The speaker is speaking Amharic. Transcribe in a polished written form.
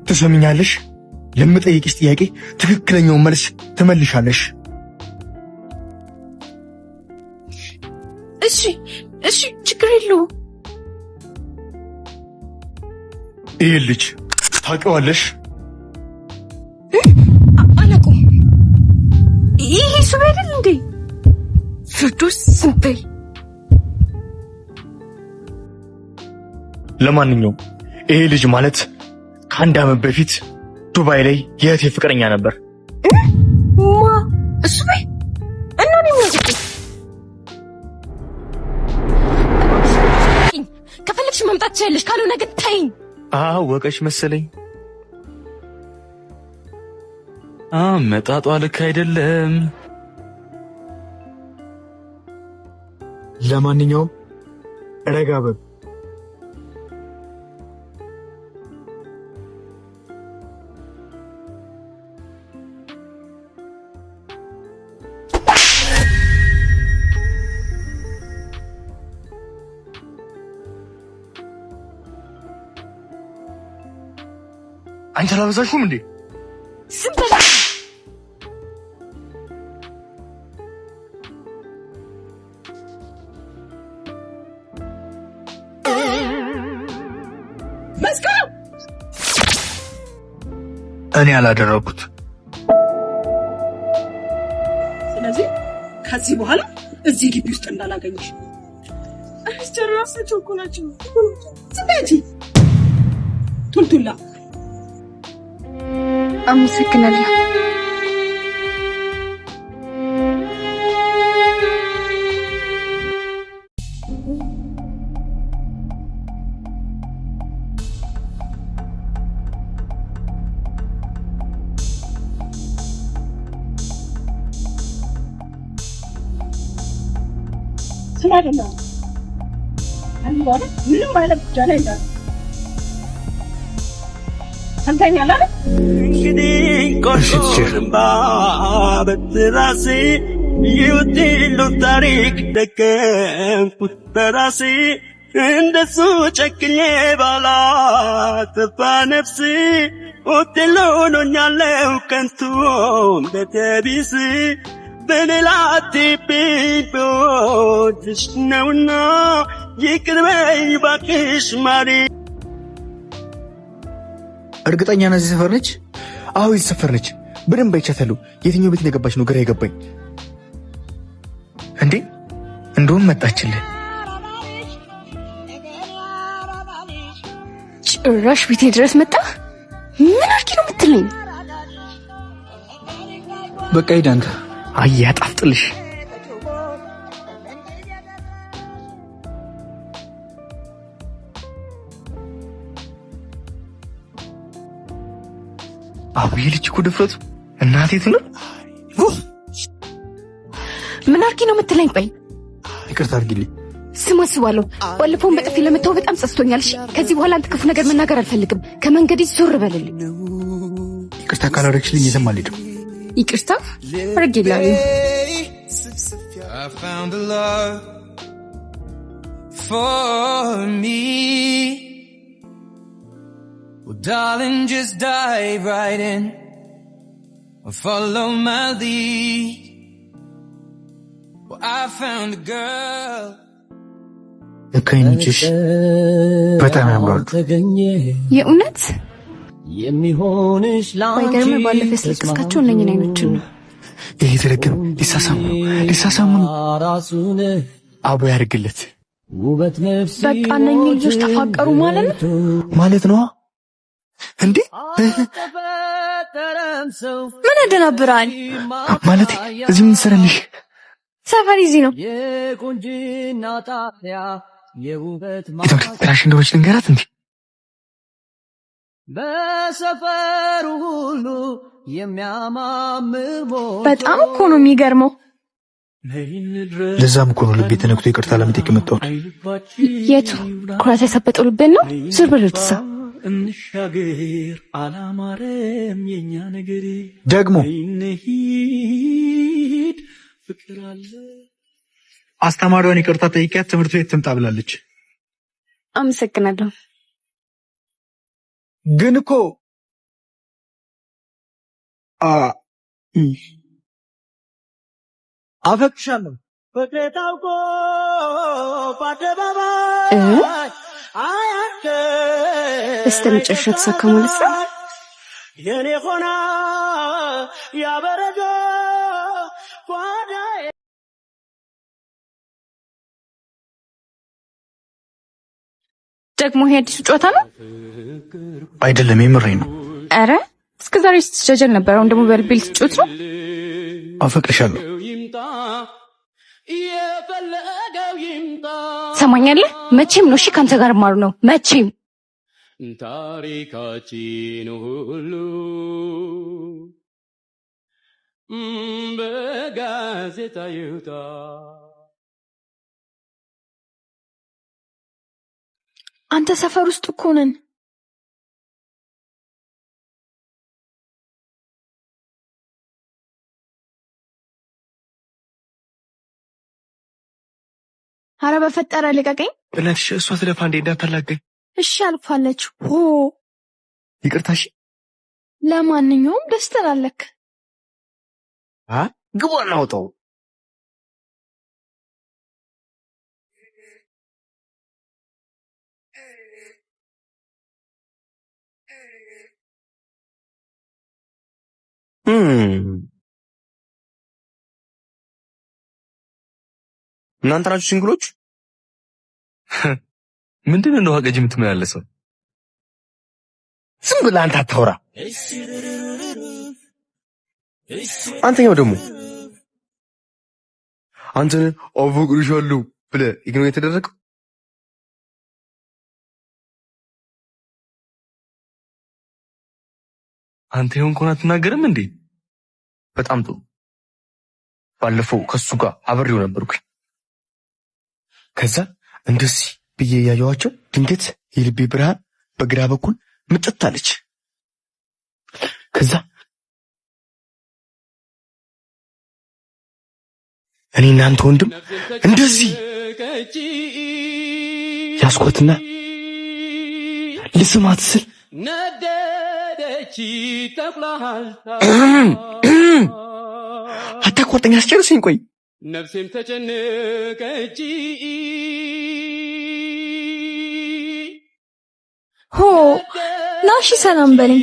ትሰሚኛለሽ? ለምጠይቅሽ ጥያቄ ትክክለኛውን መልስ ትመልሻለሽ። እሺ ችግር የለውም። ይህ ልጅ ታውቂዋለሽ? አላውቀውም። ይሄ ሰው አይደል እንዴ? ፍርዶስ ስንበይ። ለማንኛውም ይሄ ልጅ ማለት ከአንድ ዓመት በፊት ዱባይ ላይ የእህቴ ፍቅረኛ ነበር። እሱ በይ እና ነው የሚያውቁት። ከፈለግሽ መምጣት ትችያለሽ፣ ካልሆነ ግን ተይኝ። አወቀሽ መሰለኝ። አመጣጧ ልክ አይደለም። ለማንኛውም ረጋ በል። አንቺ አላበዛሽውም እንዴ? ዝም በል። መስከረም እኔ አላደረኩት። ስለዚህ ከዚህ በኋላ እዚህ ግቢ ውስጥ እንዳላገኝሽ። አስጨራሳቸው እኮ ናቸው። ስንት ቱልቱላ። አመሰግናለሁ። ስላደለ አንዋለ ምንም ማለት ብቻ ላይ እንዳለ አንተኛላ እንግዲህ ቆርቆርባ በትራሴ ይውጥሉ ታሪክ ደገምኩት በራሴ እንደሱ ጨክኜ ባላት በነፍሴ ውጥሉ ሆኖኛለው ከንቱ እንደተቢስ በሌላ ቲፒቦች ነውና ይቅርበኝ ባክሽ ማሪ። እርግጠኛ ነህ እዚህ ሰፈር ነች? አዎ እዚህ ሰፈር ነች። በደንብ አይቻታለሁ። የትኛው ቤት እንደገባች ነው ግራ የገባኝ። እንዴ እንደውም መጣችልህ። ጭራሽ ቤቴ ድረስ መጣ። ምን አርኪ ነው የምትለኝ? በቃ ሂድ አንተ። አያጣፍጥልሽ። አቡዬ ልጅ እኮ ድፍረቱ እናቴ ትኑር። ምን አርኪ ነው የምትለኝ? ቆይ ይቅርታ አድርጊልኝ። ስማ አስባለሁ። ባለፈውን በጥፊ ለመታው በጣም ጸጽቶኛል። እሺ ከዚህ በኋላ አንተ ክፉ ነገር መናገር አልፈልግም። ከመንገዴ ዞር በልልኝ። ይቅርታ ካላደረግሽልኝ የትም አልሄድም። ይቅርታ አድርጌልሃለሁ። I found a love for me. Well, darling, just dive right in and follow my lead. Well, I found a girl. ከይንችሽ በጣም ያምራሉ። የእውነት የሚሆንሽ ባይገርም ባለፈ ስለቀስካቸው እነኝን አይኖችን ነው። ይሄ ተረገም ሊሳሳሙ አቡ ያርግለት። በቃ እነኝህ ልጆች ተፋቀሩ ማለት ነው እንዴ? ምን ያደናብራል ማለት እዚህ ምን ትሰራለሽ? ሰፈር እዚህ ነው። ትራሽ እንደሆነች ልንገራት እንዴ? በሰፈሩ ሁሉ የሚያማምር በጣም እኮ ነው የሚገርመው። ለዛም እኮ ነው ልቤ ተነክቶ ይቅርታ ለመጠየቅ የመጣሁት። የቱ ኩራት ያሳበጠው ልቤን ነው? ዞር በል ወደዛ። እንሻገር አላማረም የኛ ነገር ደግሞ እንሂድ ፍቅር አለ። አስተማሪዋን ይቅርታ ጠይቂያት ትምህርት ቤት ትምጣ ብላለች። አመሰግናለሁ። ግን እኮ አፈቅሻለሁ። በስተመጨረሻ ተሳካ ማለት ነው። የኔ ሆና ያበረዶ ደግሞ ይሄ አዲሱ ጨዋታ ነው አይደለም? የምሬን ነው። አረ እስከዛሬ ስትጀጀል ነበር። አሁን ደግሞ በልቤል ትጮት ነው። አፈቅርሻለሁ። ሰማኛለህ? መቼም ነው እሺ ካንተ ጋር ማሩ ነው መቼም ታሪካችን ሁሉ በጋዜጣ ይውጣ። አንተ ሰፈር ውስጥ እኮ ነን። አረ በፈጠረ ልቀቀኝ። በእናትሽ እሷ ስለፋ እንዴ እንዳታላገኝ። እሺ አልፋለች። ሆ ይቅርታሽ። ለማንኛውም ደስ ትላለክ። ግቡ እናውጣው። እናንተ ናችሁ ሲንግሎች? ምንድን ነው ሀገጅ የምትመላለሰው? ዝም ብለህ አንተ አታውራ። አንተኛው ደግሞ አንተን አፈቅርሻለሁ ብለህ ኢግኖር የተደረገው አንተ ይሁን ኮና አትናገርም እንዴ? በጣም ጥሩ። ባለፈው ከሱ ጋር አብሬው ነበርኩኝ። ከዛ እንደዚህ ብዬ ያየዋቸው ድንገት የልቤ ብርሃን በግራ በኩል ምጥት አለች። ከዛ እኔ እናንተ ወንድም እንደዚህ ያስቆትና ልስማት ስል አታቋርጠኝ፣ አስጨርሰኝ። ቆይ ነፍሴም ተጨነቀች። ሆ ናሺ ሰላም በለኝ።